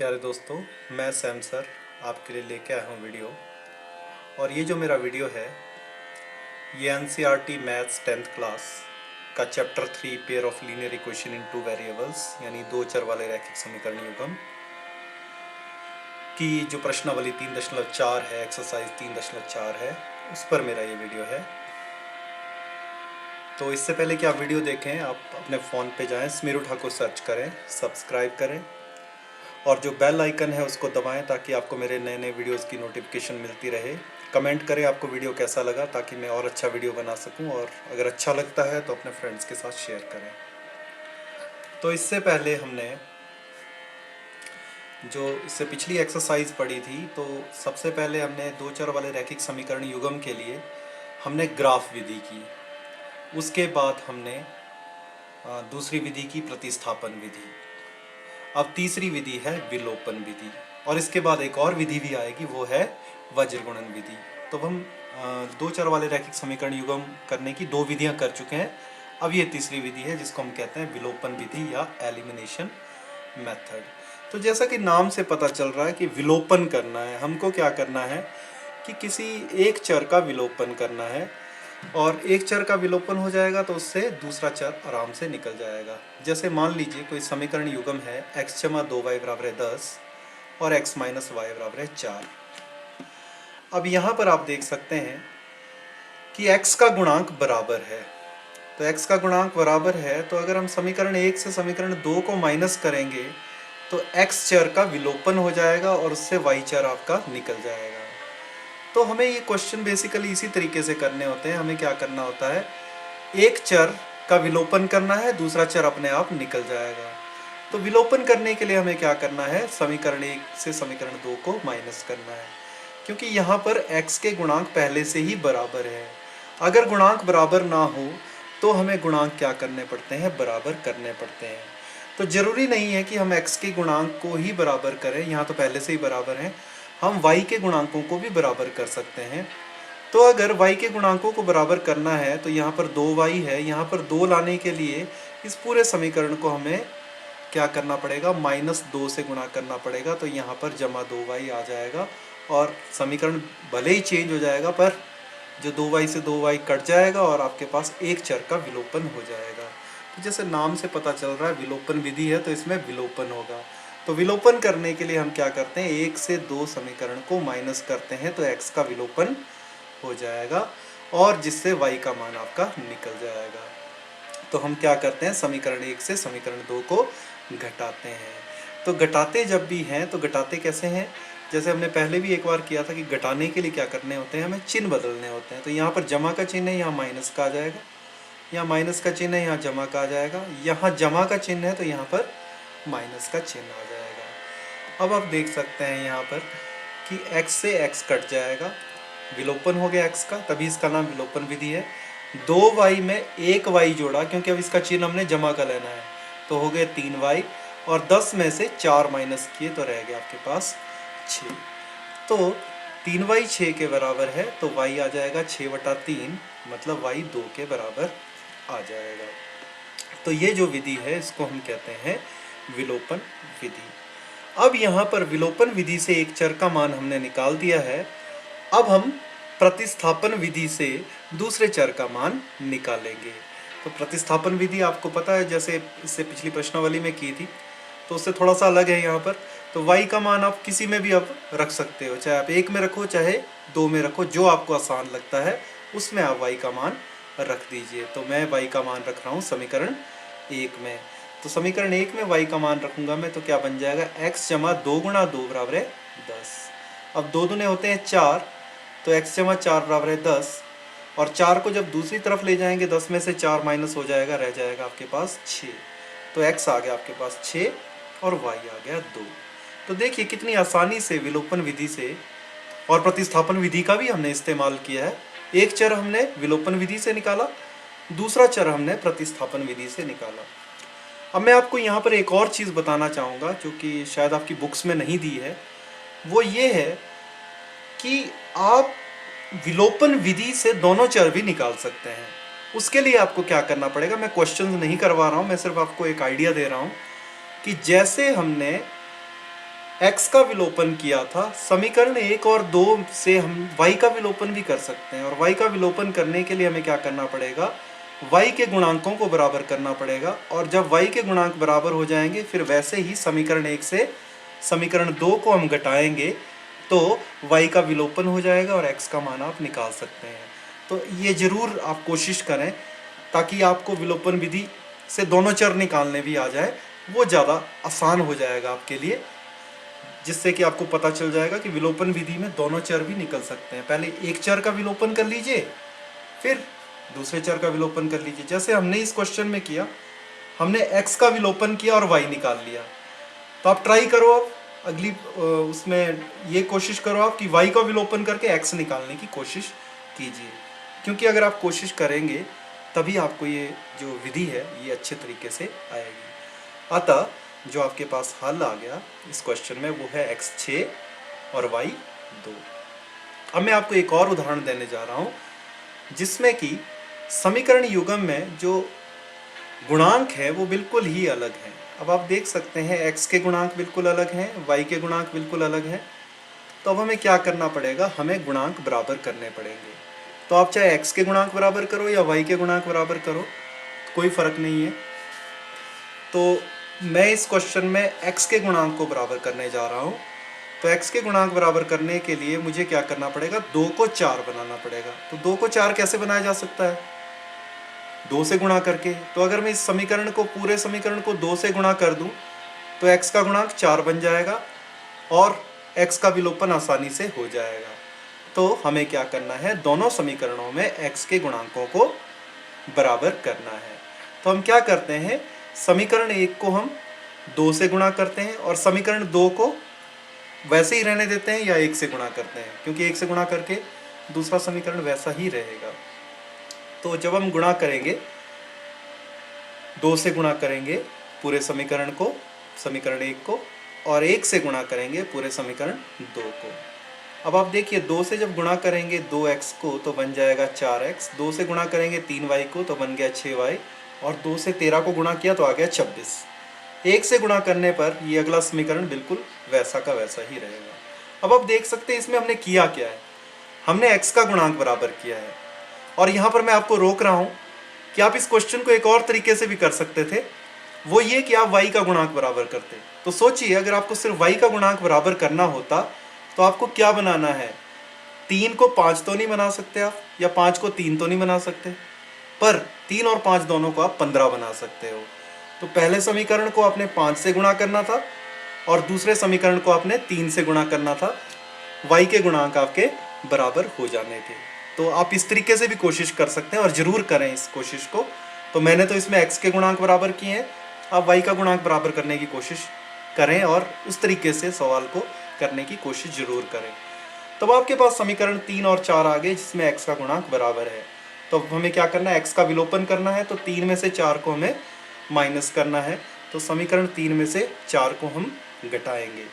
प्यारे दोस्तों, मैं सैम सर आपके लिए लेके आया हूँ वीडियो। और ये जो मेरा वीडियो है ये एनसीईआरटी मैथ्स 10th क्लास का chapter 3 pair of linear equation in two variables यानी दो चर वाले रैखिक समीकरण युग्म की जो प्रश्नावली 3.4 है, एक्सरसाइज 3.4 है, उस पर मेरा ये वीडियो है। तो इससे पहले कि आप वीडियो देखें, आप अपने फ़ोन पे जाएं, स्मेरू ठाकुर सर्च करें, सब्सक्राइब करें और जो बेल आइकन है उसको दबाएं ताकि आपको मेरे नए नए वीडियोस की नोटिफिकेशन मिलती रहे। कमेंट करें आपको वीडियो कैसा लगा ताकि मैं और अच्छा वीडियो बना सकूं, और अगर अच्छा लगता है तो अपने फ्रेंड्स के साथ शेयर करें। तो इससे पहले हमने जो इससे पिछली एक्सरसाइज पढ़ी थी, तो सबसे पहले हमने दो चर वाले रैखिक समीकरण युग्म के लिए हमने ग्राफ विधि की। उसके बाद हमने दूसरी विधि की प्रतिस्थापन विधि। अब तीसरी विधि है विलोपन विधि, और इसके बाद एक और विधि भी आएगी, वो है वज्रगुणन विधि। तो हम दो चर वाले रैखिक समीकरण युग्म करने की दो विधियां कर चुके हैं। अब ये तीसरी विधि है जिसको हम कहते हैं विलोपन विधि या एलिमिनेशन मेथड। तो जैसा कि नाम से पता चल रहा है कि विलोपन करना है, हमको क्या करना है कि किसी एक चर का विलोपन करना है, और एक चर का विलोपन हो जाएगा तो उससे दूसरा चर आराम से निकल जाएगा। जैसे मान लीजिए कोई समीकरण युग्म है x जमा 2y बराबर है 10 और x माइनस वाई बराबर है 4। अब यहाँ पर आप देख सकते हैं कि x का गुणांक बराबर है। तो x का गुणांक बराबर है, तो अगर हम समीकरण 1 से समीकरण 2 को माइनस करेंगे तो x चर का विलोपन हो जाएगा और उससे y चर आपका निकल जाएगा। तो हमें ये क्वेश्चन बेसिकली इसी तरीके से करने होते हैं। हमें क्या करना होता है, एक चर का विलोपन करना है, दूसरा चर अपने आप निकल जाएगा। तो विलोपन करने के लिए हमें क्या करना है, समीकरण 1 से समीकरण 2 को माइनस करना है, क्योंकि यहाँ पर x के गुणांक पहले से ही बराबर है। अगर गुणांक बराबर ना हो तो हमें गुणांक क्या करने पड़ते हैं, बराबर करने पड़ते हैं। तो जरूरी नहीं है कि हम x के गुणांक को ही बराबर करें, यहाँ तो पहले से ही बराबर हैं, हम y के गुणांकों को भी बराबर कर सकते हैं। तो अगर y के गुणांकों को बराबर करना है तो यहाँ पर 2y है, यहाँ पर 2 लाने के लिए इस पूरे समीकरण को हमें क्या करना पड़ेगा, -2 से गुणा करना पड़ेगा। तो यहाँ पर जमा 2y आ जाएगा और समीकरण भले ही चेंज हो जाएगा पर जो 2y से 2y कट जाएगा और आपके पास एक चर का विलोपन हो जाएगा। तो जैसे नाम से पता चल रहा है विलोपन विधि है, तो इसमें विलोपन होगा। तो विलोपन करने के लिए हम क्या करते हैं, 1 से 2 समीकरण को माइनस करते हैं तो x का विलोपन हो जाएगा और जिससे y का मान आपका निकल जाएगा। तो हम क्या करते हैं, समीकरण 1 से समीकरण 2 को घटाते हैं। तो घटाते जब भी हैं तो घटाते कैसे हैं, जैसे हमने पहले भी एक बार किया था कि घटाने के लिए क्या करने होते हैं, हमें चिन्ह बदलने होते हैं। तो यहाँ पर जमा का चिन्ह है, यहाँ माइनस का आ जाएगा, यहाँ माइनस का चिन्ह है, यहाँ जमा का आ जाएगा, यहाँ जमा का चिन्ह है तो यहाँ पर माइनस का चिन्ह आ जाएगा। अब आप देख सकते हैं यहाँ पर कि x से x कट जाएगा, विलोपन हो गया x का, तभी इसका नाम विलोपन विधि है। 2y में 1y जोड़ा, क्योंकि अब इसका चिन्ह हमने जमा का लेना है, तो हो गए 3y, और 10 में से 4 माइनस किए तो रह गया आपके पास 6। तो 3y 6 के बराबर है, तो y आ जाएगा 6/3, मतलब y 2 के बराबर आ जाएगा। तो ये जो विधि है इसको हम कहते हैं विलोपन विधि। अब यहाँ पर विलोपन विधि से एक चर का मान हमने निकाल दिया है। अब हम प्रतिस्थापन विधि से दूसरे चर का मान निकालेंगे। तो प्रतिस्थापन विधि आपको पता है, जैसे इससे पिछली प्रश्नावली में की थी, तो उससे थोड़ा सा अलग है यहाँ पर। तो y का मान आप किसी में भी अब रख सकते हो, चाहे आप 1 में रखो चाहे 2 में रखो, जो आपको आसान लगता है उसमें आप y का मान रख दीजिए। तो मैं y का मान रख रहा हूँ समीकरण 1 में। तो समीकरण 1 में y का मान रखूंगा मैं, तो क्या बन जाएगा, x जमा 2 गुणा 2 बराबर है 10। अब 2 दूने होते हैं 4, तो x जमा 4 बराबर है 10, और 4 को जब दूसरी तरफ ले जाएंगे 10 में से 4 माइनस हो जाएगा, रह जाएगा आपके पास 6। तो x आ गया आपके पास 6 और y आ गया 2। तो देखिए कितनी आसानी से विलोपन विधि से और प्रतिस्थापन विधि का भी हमने इस्तेमाल किया है। एक चर हमने विलोपन विधि से निकाला, दूसरा चर हमने प्रतिस्थापन विधि से निकाला। अब मैं आपको यहाँ पर एक और चीज़ बताना चाहूँगा जो कि शायद आपकी बुक्स में नहीं दी है, वो ये है कि आप विलोपन विधि से दोनों चर भी निकाल सकते हैं। उसके लिए आपको क्या करना पड़ेगा, मैं क्वेश्चंस नहीं करवा रहा हूँ, मैं सिर्फ आपको एक आइडिया दे रहा हूँ कि जैसे हमने x का विलोपन किया था, समीकरण 1 और 2 से हम y का विलोपन भी कर सकते हैं। और y का विलोपन करने के लिए हमें क्या करना पड़ेगा, y के गुणांकों को बराबर करना पड़ेगा। और जब y के गुणांक बराबर हो जाएंगे फिर वैसे ही समीकरण 1 से समीकरण 2 को हम घटाएंगे तो y का विलोपन हो जाएगा और x का मान आप निकाल सकते हैं। तो ये ज़रूर आप कोशिश करें ताकि आपको विलोपन विधि से दोनों चर निकालने भी आ जाए, वो ज़्यादा आसान हो जाएगा आपके लिए, जिससे कि आपको पता चल जाएगा कि विलोपन विधि में दोनों चर भी निकल सकते हैं। पहले एक चर का विलोपन कर लीजिए, फिर दूसरे चर का विलोपन कर लीजिए। जैसे हमने इस क्वेश्चन में किया, हमने x का विलोपन किया और y निकाल लिया। तो आप ट्राई करो, आप अगली उसमें ये कोशिश करो आप कि y का विलोपन करके x निकालने की कोशिश कीजिए, क्योंकि अगर आप कोशिश करेंगे तभी आपको ये जो विधि है ये अच्छे तरीके से आएगी। अतः जो आपके पास हल आ गया इस क्वेश्चन में वो है x 6 और y 2। अब मैं आपको एक और उदाहरण देने जा रहा हूँ जिसमें कि समीकरण युग्म में जो गुणांक है वो बिल्कुल ही अलग है। अब आप देख सकते हैं x के गुणांक बिल्कुल अलग हैं, y के गुणांक बिल्कुल अलग हैं। तो अब हमें क्या करना पड़ेगा, हमें गुणांक बराबर करने पड़ेंगे। तो आप चाहे x के गुणांक बराबर करो या y के गुणांक बराबर करो, कोई फ़र्क नहीं है। तो मैं इस क्वेश्चन में x के गुणांक को बराबर करने जा रहा हूँ। तो x के गुणांक बराबर करने के लिए मुझे क्या करना पड़ेगा, 2 को 4 बनाना पड़ेगा। तो 2 को 4 कैसे बनाया जा सकता है, 2 से गुणा करके। तो अगर मैं इस समीकरण को, पूरे समीकरण को 2 से गुणा कर दूं तो x का गुणांक 4 बन जाएगा और x का विलोपन आसानी से हो जाएगा। तो हमें क्या करना है, दोनों समीकरणों में x के गुणांकों को बराबर करना है। तो हम क्या करते हैं, समीकरण 1 को हम 2 से गुणा करते हैं और समीकरण 2 को वैसे ही रहने देते हैं या 1 से गुणा करते हैं, क्योंकि 1 से गुणा करके दूसरा समीकरण वैसा ही रहेगा। तो जब हम गुणा करेंगे, 2 से गुणा करेंगे पूरे समीकरण को, समीकरण 1 को, और 1 से गुणा करेंगे पूरे समीकरण 2 को। अब आप देखिए, 2 से जब गुणा करेंगे 2x को तो बन जाएगा 4x, 2 से गुणा करेंगे 3y को तो बन गया 6y, और 2 से 13 को गुणा किया तो आ गया 26। 1 से गुणा करने पर ये अगला समीकरण बिल्कुल वैसा का वैसा ही रहेगा। अब आप देख सकते हैं इसमें हमने किया क्या है, हमने x का गुणांक बराबर किया है। और यहाँ पर मैं आपको रोक रहा हूँ कि आप इस क्वेश्चन को एक और तरीके से भी कर सकते थे, वो ये कि आप y का गुणांक बराबर करते। तो सोचिए, अगर आपको सिर्फ y का गुणांक बराबर करना होता तो आपको क्या बनाना है, 3 को 5 तो नहीं बना सकते आप, या 5 को 3 तो नहीं बना सकते, पर 3 और 5 दोनों को आप 15 बना सकते हो। तो पहले समीकरण को आपने 5 से गुणा करना था और दूसरे समीकरण को आपने 3 से गुणा करना था, y के गुणांक आपके बराबर हो जाने थे। तो आप इस तरीके से भी कोशिश कर सकते हैं और ज़रूर करें इस कोशिश को। तो मैंने तो इसमें x के गुणांक बराबर किए हैं, आप y का गुणांक बराबर करने की कोशिश करें और उस तरीके से सवाल को करने की कोशिश ज़रूर करें। तब आपके पास समीकरण 3 और 4 आ गए जिसमें x का गुणांक बराबर है। तो अब हमें क्या करना है, x का विलोपन करना है। तो 3 में से 4 को हमें माइनस करना है। तो समीकरण 3 में से 4 को हम घटाएंगे।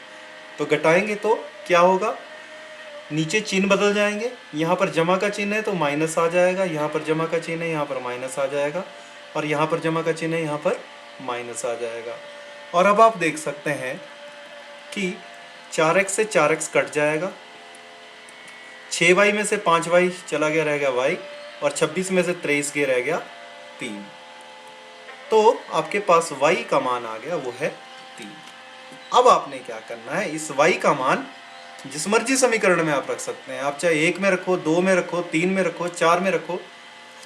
तो घटाएंगे तो क्या होगा, नीचे चिन्ह बदल जाएंगे, यहाँ पर जमा का चिन्ह है तो माइनस आ जाएगा, यहाँ पर जमा का चिन्ह है यहाँ पर माइनस आ जाएगा, और यहाँ पर जमा का चिन्ह है यहाँ पर माइनस आ जाएगा। और अब आप देख सकते हैं कि 4x से 4x कट जाएगा, 6y में से 5y चला गया, रह गया y, और 26 में से 23 गया, रह गया 3। तो आपके पास y का मान आ गया, वो है 3। अब आपने क्या करना है, इस y का मान जिस मर्जी समीकरण में आप रख सकते हैं। आप चाहे 1 में रखो, 2 में रखो, 3 में रखो, 4 में रखो,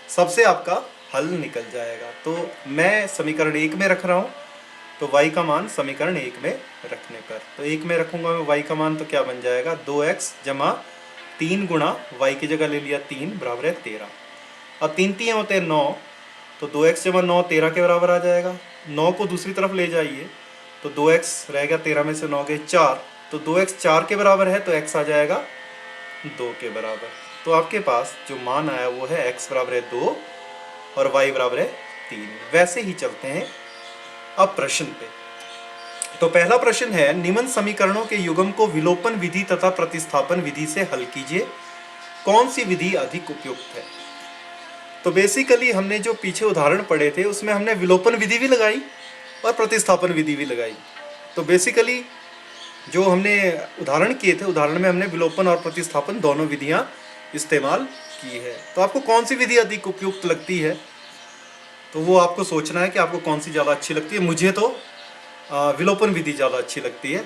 सबसे आपका हल निकल जाएगा। तो मैं समीकरण 1 में रख रहा हूँ, तो y का मान समीकरण 1 में रखने पर, तो 1 में रखूँगा मैं y का मान, तो क्या बन जाएगा, 2x जमा 3 गुणा y की जगह ले लिया 3 बराबर है 13। अब 3 3 होते हैं 9, तो 2x जमा 9 13 के बराबर आ जाएगा। 9 को दूसरी तरफ ले जाइए तो 2x रह गया, 13 में से 9 गए 4, तो 2x 4 के बराबर है तो x आ जाएगा 2 के बराबर। तो आपके पास जो मान आया वो है x बराबर है 2 और y बराबर है 3। वैसे ही चलते हैं अब प्रश्न पे। तो पहला प्रश्न है, निम्न समीकरणों के युग्म को विलोपन विधि तथा प्रतिस्थापन विधि से हल कीजिए, कौन सी विधि अधिक उपयुक्त है। तो बेसिकली हमने जो पीछे उदाहरण पढ़े थे उसमें हमने विलोपन विधि भी लगाई और प्रतिस्थापन विधि भी लगाई। तो बेसिकली जो हमने उदाहरण किए थे, उदाहरण में हमने विलोपन और प्रतिस्थापन दोनों विधियां इस्तेमाल की है। तो आपको कौन सी विधि अधिक उपयुक्त लगती है, तो वो आपको सोचना है कि आपको कौन सी ज़्यादा अच्छी लगती है। मुझे तो विलोपन विधि ज़्यादा अच्छी लगती है,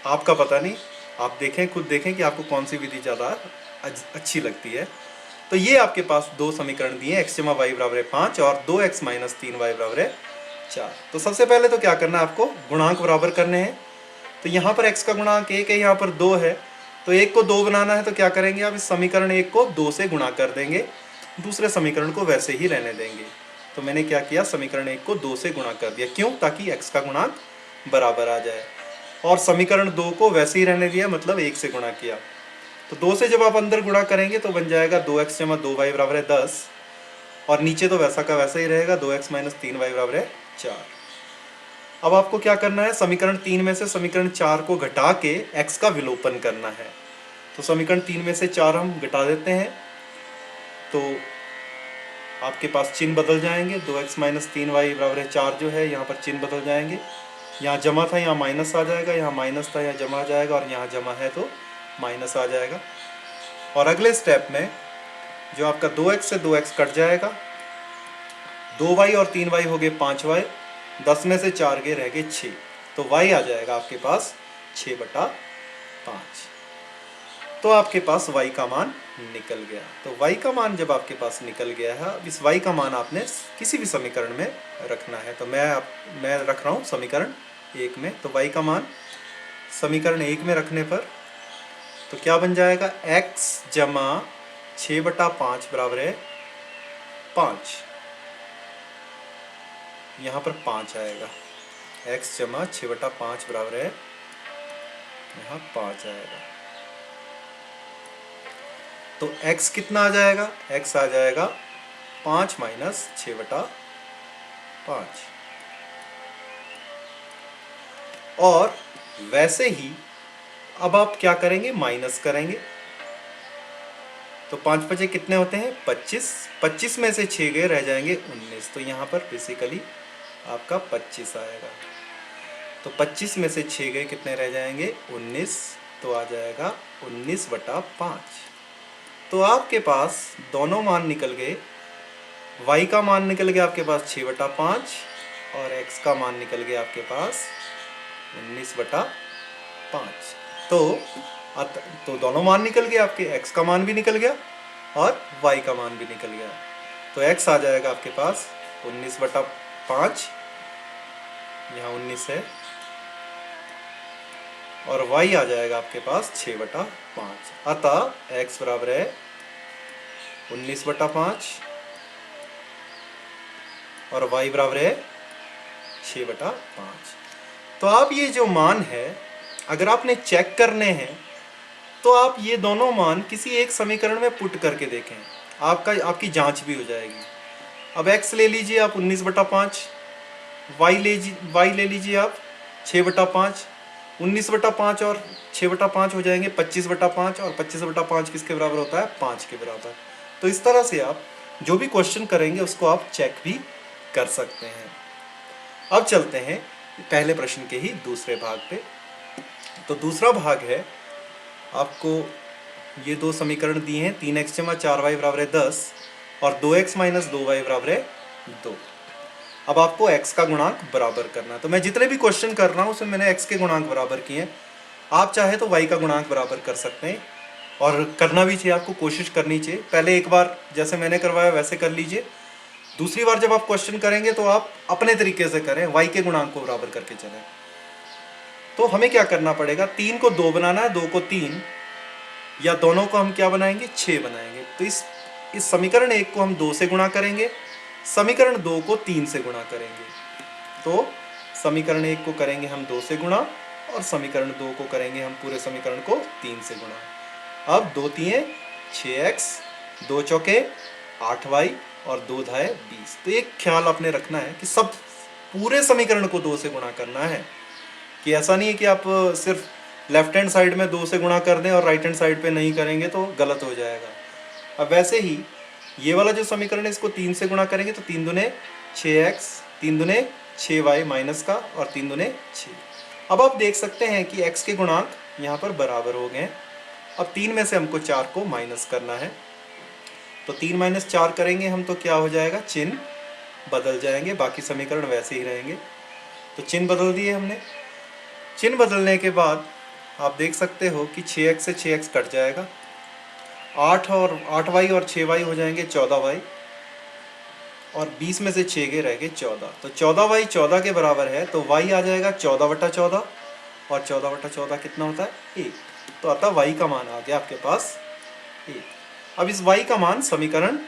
आपका पता नहीं, आप देखें, खुद देखें कि आपको कौन सी विधि ज़्यादा अच्छी लगती है। तो ये आपके पास दो समीकरण दिए हैं, एक्स जमा वाई बराबर है 5 और 2x माइनस 3y बराबर है 4। तो सबसे पहले तो क्या करना है, आपको गुणांक बराबर करने हैं। तो यहाँ पर x का गुणांक 1 है, यहाँ पर 2 है, तो 1 को 2 बनाना है तो क्या करेंगे आप, इस समीकरण 1 को 2 से गुणा कर देंगे, दूसरे समीकरण को वैसे ही रहने देंगे। तो मैंने क्या किया, समीकरण 1 को 2 से गुणा कर दिया, क्यों, ताकि x का गुणांक बराबर आ जाए। और समीकरण 2 को वैसे ही रहने दिया, मतलब 1 से गुणा किया। तो 2 से जब आप अंदर गुणा करेंगे तो बन जाएगा 2x जमा 2y बराबर है 10, और नीचे तो वैसा का वैसा ही रहेगा, 2x माइनस 3y बराबर है 4। अब आपको क्या करना है, समीकरण 3 में से समीकरण 4 को घटा के x का विलोपन करना है। तो समीकरण 3 में से 4 हम घटा देते हैं, तो आपके पास चिन्ह बदल जाएंगे, 2x माइनस 3y बराबर है 4 जो है, यहाँ पर चिन्ह बदल जाएंगे, यहाँ जमा था यहाँ माइनस आ जाएगा, यहाँ माइनस था यहाँ जमा आ जाएगा, और यहाँ जमा है तो माइनस आ जाएगा। और अगले स्टेप में जो आपका 2x से 2x कट जाएगा, 2y और 3y हो गए 5y, 10 में से 4 गए रह गए 6, तो y आ जाएगा आपके पास 6/5। तो आपके पास y का मान निकल गया। तो y का मान जब आपके पास निकल गया है, अब इस y का मान आपने किसी भी समीकरण में रखना है। तो मैं रख रहा हूँ समीकरण 1 में। तो y का मान समीकरण 1 में रखने पर तो क्या बन जाएगा, x जमा 6/5 बराबर है 5, यहाँ पर 5 आएगा, x जमा 6/5 बराबर है, यहाँ 5 आएगा। तो x कितना आ जाएगा, x आ जाएगा 5 माइनस 6/5। और वैसे ही अब आप क्या करेंगे, माइनस करेंगे। तो 5 बचे कितने होते हैं, 25, 25 में से 6 गए रह जाएंगे 19, तो यहाँ पर बेसिकली आपका 25 आएगा। तो 25 में से 6 गए कितने रह जाएंगे, 19, तो आ जाएगा 19/5। तो आपके पास दोनों मान निकल गए, y का मान निकल गया आपके पास 6/5 और x का मान निकल गया आपके पास 19/5। तो दोनों मान निकल गए आपके, x का मान भी निकल गया और y का मान भी निकल गया। तो x आ जाएगा आपके पास 19/5, यहाँ 19 है, और y आ जाएगा आपके पास 6/5। अतः x बराबर है 19/5 और y बराबर है 6/5। तो आप ये जो मान है, अगर आपने चेक करने हैं तो आप ये दोनों मान किसी एक समीकरण में पुट करके देखें, आपकी जांच भी हो जाएगी। अब x ले लीजिए आप 19/5, y ले लीजिए आप 6/5, 19/5 और 6/5 हो जाएंगे 25/5, और 25/5 किसके बराबर होता है, 5 के बराबर। तो इस तरह से आप जो भी क्वेश्चन करेंगे उसको आप चेक भी कर सकते हैं। अब चलते हैं पहले प्रश्न के ही दूसरे भाग पे। तो दूसरा भाग है, आपको ये दो समीकरण दिए हैं, 3x जमा 4y बराबर है 10 और 2x माइनस 2y बराबर है 2। अब आपको x का गुणांक बराबर करना है। तो मैं जितने भी क्वेश्चन कर रहा हूँ उसमें मैंने x के गुणांक बराबर किए हैं। आप चाहे तो y का गुणांक बराबर कर सकते हैं, और करना भी चाहिए, आपको कोशिश करनी चाहिए। पहले एक बार जैसे मैंने करवाया वैसे कर लीजिए, दूसरी बार जब आप क्वेश्चन करेंगे तो आप अपने तरीके से करें, y के गुणांक को बराबर करके चलें। तो हमें क्या करना पड़ेगा, 3 को 2 बनाना है, 2 को 3, या दोनों को हम क्या बनाएंगे, 6 बनाएंगे। तो इस समीकरण 1 को हम 2 से गुणा करेंगे, समीकरण 2 को 3 से गुणा करेंगे। तो समीकरण 1 को करेंगे हम 2 से गुणा, और समीकरण 2 को करेंगे हम पूरे समीकरण को 3 से गुणा। अब 2 3 6x, 2 चौके 8y और 2 धाए 20। तो एक ख्याल आपने रखना है कि सब पूरे समीकरण को 2 से गुणा करना है, कि ऐसा नहीं है कि आप सिर्फ लेफ्ट हैंड साइड में 2 से गुणा कर दें और राइट हैंड साइड पे नहीं करेंगे तो गलत हो जाएगा। अब वैसे ही ये वाला जो समीकरण है इसको 3 से गुणा करेंगे तो 3 दूने 6x, 3 दूने 6y माइनस का, और 3 दूने 6। अब आप देख सकते हैं कि x के गुणांक यहाँ पर बराबर हो गए। अब 3 में से हमको 4 को माइनस करना है, तो 3 माइनस 4 करेंगे हम तो क्या हो जाएगा, चिन्ह बदल जाएंगे, बाकी समीकरण वैसे ही रहेंगे। तो चिन्ह बदल दिए हमने। चिन्ह बदलने के बाद आप देख सकते हो कि 6x से 6x कट जाएगा, 8y और 6y हो जाएंगे 14y, और 20 में से 6 के रह गए 14। तो 14y 14 के बराबर है, तो y आ जाएगा 14/14, और 14/14 कितना होता है, 1। तो अतः y का मान आ गया आपके पास 1। अब इस y का मान समीकरण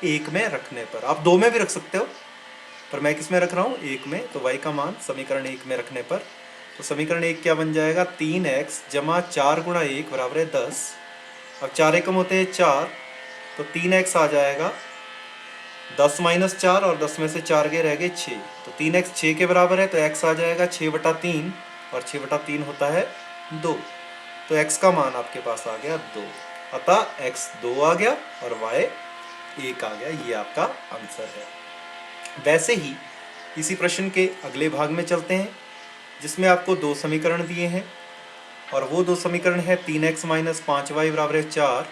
1 में रखने पर, आप 2 में भी रख सकते हो, पर मैं किस में रख रहा हूँ, 1 में। तो y का मान समीकरण 1 में रखने पर, तो समीकरण 1 क्या बन जाएगा, 3x जमा 4 गुणा 1 बराबर है 10। अब 4 एकम होते हैं 4, तो 3x आ जाएगा 10 माइनस 4, और 10 में से 4 गए रह गए 6, तो 3x 6 के बराबर है, तो x आ जाएगा 6/3, और 6/3 होता है 2। तो x का मान आपके पास आ गया 2, अतः x 2 आ गया और y 1 आ गया। ये आपका आंसर है। वैसे ही इसी प्रश्न के अगले भाग में चलते हैं, जिसमें आपको 2 समीकरण दिए हैं, और वो 2 समीकरण है 3x माइनस 5y बराबर है 4,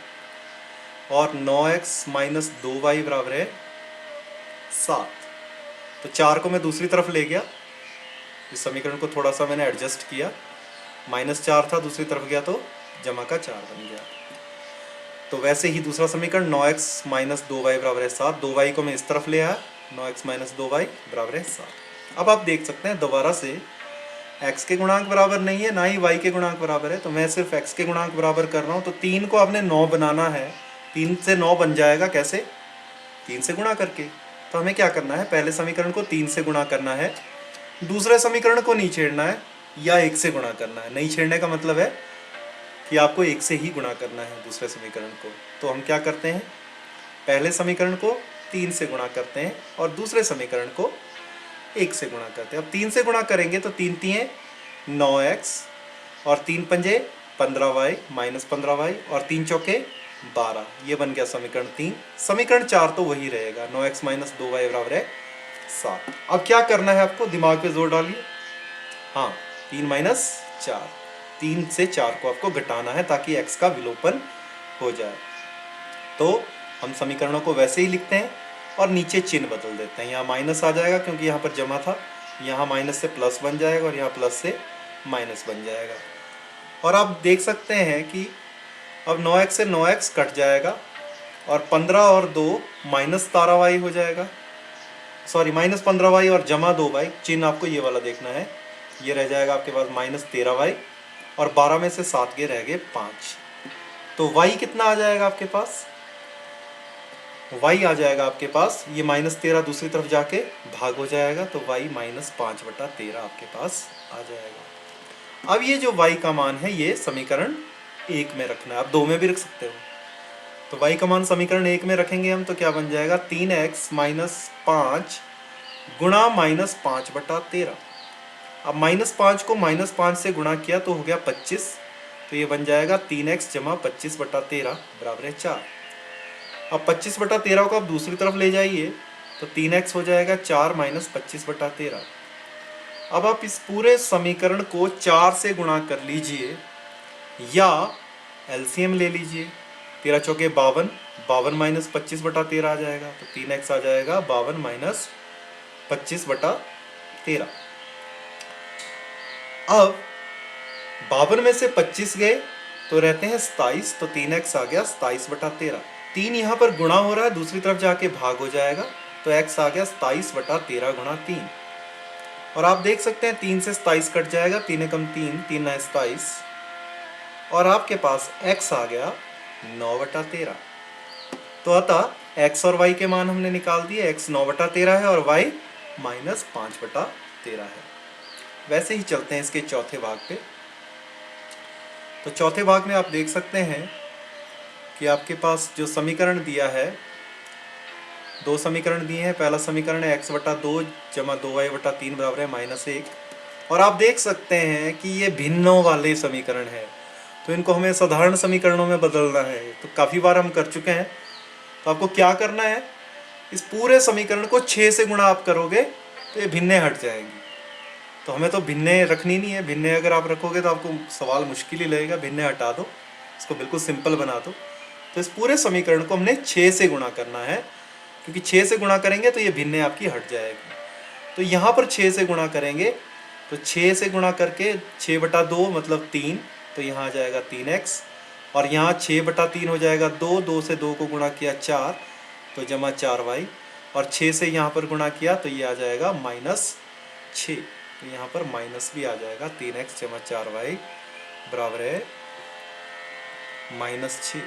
और 9x माइनस 2y बराबर है 7। तो 4 को मैं दूसरी तरफ ले गया, इस समीकरण को थोड़ा सा मैंने एडजस्ट किया, -4 था, दूसरी तरफ गया तो जमा का 4 बन गया। तो वैसे ही दूसरा समीकरण 9x माइनस 2y बराबर है 7, 2y को मैं इस तरफ ले आया, 9x माइनस 2y बराबर है 7। अब आप देख सकते हैं दोबारा से x के गुणांक बराबर नहीं है, ना ही y के गुणांक बराबर है, तो मैं सिर्फ x के गुणांक बराबर कर रहा हूँ। तो 3 को आपने 9 बनाना है, 3 से 9 बन जाएगा कैसे, 3 से गुणा करके। तो हमें क्या करना है, पहले समीकरण को 3 से गुणा करना है, दूसरे समीकरण को नहीं छेड़ना है, या 1 से गुणा करना है। नहीं छेड़ने का मतलब है कि आपको 1 से ही गुणा करना है दूसरे समीकरण को। तो हम क्या करते हैं, पहले समीकरण को 3 से गुणा करते हैं, और दूसरे समीकरण को 1 से गुणा करते हैं। अब 3 से गुणा करेंगे तो 3 तिये 9x, और 3 पंजे 15y माइनस 15y, और 3 चौके 12। ये बन गया समीकरण 3। समीकरण 4 तो वही रहेगा, 9x माइनस 2y बराबर है 7। अब क्या करना है आपको, दिमाग पे जोर डालिए। हाँ, 3 माइनस 4, 3 से 4 को आपको घटाना है ताकि x का विलोपन हो जाए। तो हम समीकरणों को वैसे ही लिखते हैं और नीचे चिन्ह बदल देते हैं। यहाँ माइनस आ जाएगा क्योंकि यहाँ पर जमा था, यहाँ माइनस से प्लस बन जाएगा, और यहाँ प्लस से माइनस बन जाएगा। और आप देख सकते हैं कि अब 9x से 9x कट जाएगा, और 15 और 2 -12y हो जाएगा, सॉरी -15y और जमा 2y, चिन्ह आपको ये वाला देखना है। ये रह जाएगा आपके पास -13y, और 12 में से 7 के रह गए 5। तो y कितना आ जाएगा आपके पास, y आ जाएगा आपके पास, ये -13 दूसरी तरफ जाके भाग हो जाएगा, तो y -5/13 आपके पास आ जाएगा। अब ये जो y का मान है ये समीकरण 1 में रखना है, आप 2 में भी रख सकते हो। तो y का मान समीकरण 1 में रखेंगे हम, तो क्या बन जाएगा, 3x माइनस 5 गुणा -5/13। अब -5 को -5 से गुणा किया तो हो गया 25, तो ये बन जाएगा 3x जमा 25/13 बराबर है 4। अब 25/13 को आप दूसरी तरफ ले जाइए, तो 3x हो जाएगा 4 माइनस 25/13। अब आप इस पूरे समीकरण को 4 से गुणा कर लीजिए, या एलसीएम ले लीजिए। 13 चौके 52, 52 माइनस 25/13 आ जाएगा, तो 3x आ जाएगा 52 माइनस 25/13। अब 52 में से 25 गए तो रहते हैं 27, तो 3x आ गया 27/13। 3 यहाँ पर गुणा हो रहा है, दूसरी तरफ जाके भाग हो जाएगा, तो x आ गया 27/13 गुणा 3। और आप देख सकते हैं 3 से 27 कट जाएगा, 3 एकम 3, 3 9 27, और आपके पास x आ गया 9/13। तो अतः x और y के मान हमने निकाल दिए, x 9/13 है और y -5/13 है। वैसे ही चलते हैं इसके चौथे भाग पे। तो चौथे भाग में आप देख सकते हैं कि आपके पास जो समीकरण दिया है, 2 समीकरण दिए हैं। पहला समीकरण है x/2 जमा 2y/3 बराबर है -1, और आप देख सकते हैं कि ये भिन्नों वाले समीकरण है, तो इनको हमें साधारण समीकरणों में बदलना है। तो काफ़ी बार हम कर चुके हैं। तो आपको क्या करना है, इस पूरे समीकरण को 6 से गुणा आप करोगे तो ये भिन्नें हट जाएंगी। तो हमें तो भिन्ने रखनी नहीं है। भिन्ने अगर आप रखोगे तो आपको सवाल मुश्किल ही लगेगा। भिन्ने हटा दो, इसको बिल्कुल सिंपल बना दो। तो इस पूरे समीकरण को हमने 6 से गुणा करना है, क्योंकि 6 से गुणा करेंगे तो ये भिन्ने आपकी हट जाएगी। तो यहाँ पर 6 से गुणा करेंगे, तो 6 से गुणा करके 6/2 मतलब 3, तो यहाँ आ जाएगा 3x। और यहाँ 6/3 हो जाएगा 2, 2 से 2 को गुणा किया 4, तो जमा 4y। और 6 से यहाँ पर गुणा किया तो ये आ जाएगा -6, तो यहाँ पर माइनस भी आ जाएगा। 3x जमा 4y बराबर है -6।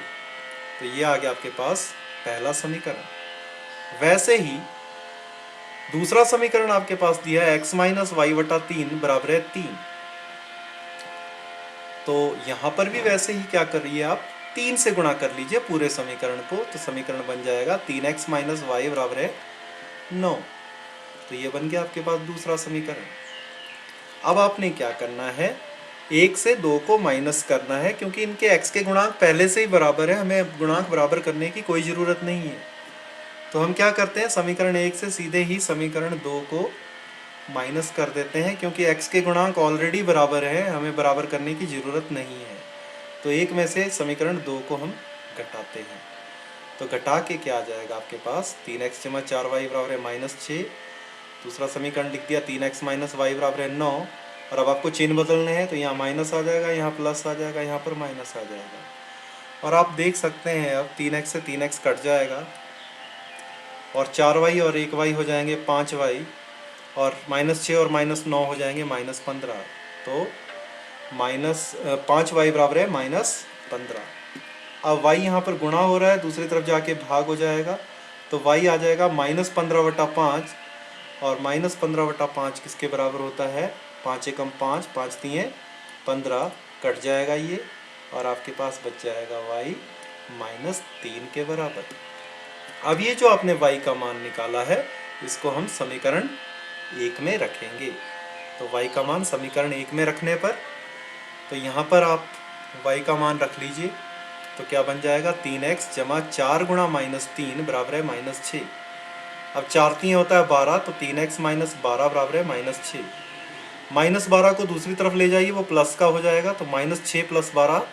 तो ये आ गया आपके पास पहला समीकरण। वैसे ही दूसरा समीकरण आपके पास दिया है x - y/3 बराबर है 3। तो यहां पर भी वैसे ही क्या कर रही है आप, 3 से गुणा कर लीजिए पूरे समीकरण को, तो समीकरण बन जाएगा 3x - y बराबर है 9। तो ये बन गया आपके पास दूसरा समीकरण। अब आपने क्या करना है, 1 से 2 को माइनस करना है, क्योंकि इनके x के गुणांक पहले से ही बराबर है, हमें गुणांक बराबर करने की कोई ज़रूरत नहीं है। तो हम क्या करते हैं, समीकरण 1 से सीधे ही समीकरण 2 को माइनस कर देते हैं, क्योंकि x के गुणांक ऑलरेडी बराबर है, हमें बराबर करने की ज़रूरत नहीं है। तो 1 में से समीकरण 2 को हम घटाते हैं, तो घटा के क्या आ जाएगा आपके पास, 3x जमा 4y बराबर है -6। दूसरा समीकरण लिख दिया 3x - y बराबर है 9। और अब आपको चिन्ह बदलने हैं, तो यहाँ माइनस आ जाएगा, यहाँ प्लस आ जाएगा, यहाँ पर माइनस आ जाएगा। और आप देख सकते हैं अब 3x से 3x कट जाएगा, और 4y और 1y हो जाएंगे 5y, और -6 और -9 हो जाएंगे -15। तो 5y बराबर है -15। अब y यहाँ पर गुणा हो रहा है, दूसरी तरफ जाके भाग हो जाएगा, तो y आ जाएगा -15/5। और -15/5 किसके बराबर होता है, 5 एकम 5, 5 तिये 15, कट जाएगा ये, और आपके पास बच जाएगा y -3 के बराबर। अब ये जो आपने y का मान निकाला है, इसको हम समीकरण 1 में रखेंगे। तो y का मान समीकरण 1 में रखने पर, तो यहाँ पर आप y का मान रख लीजिए, तो क्या बन जाएगा, 3x जमा 4 गुणा -3 बराबर है -6। अब 4 तिये होता है 12, तो 3x - 12 बराबर है -6। -12 को दूसरी तरफ ले जाइए, वो प्लस का हो जाएगा, तो -6 + 12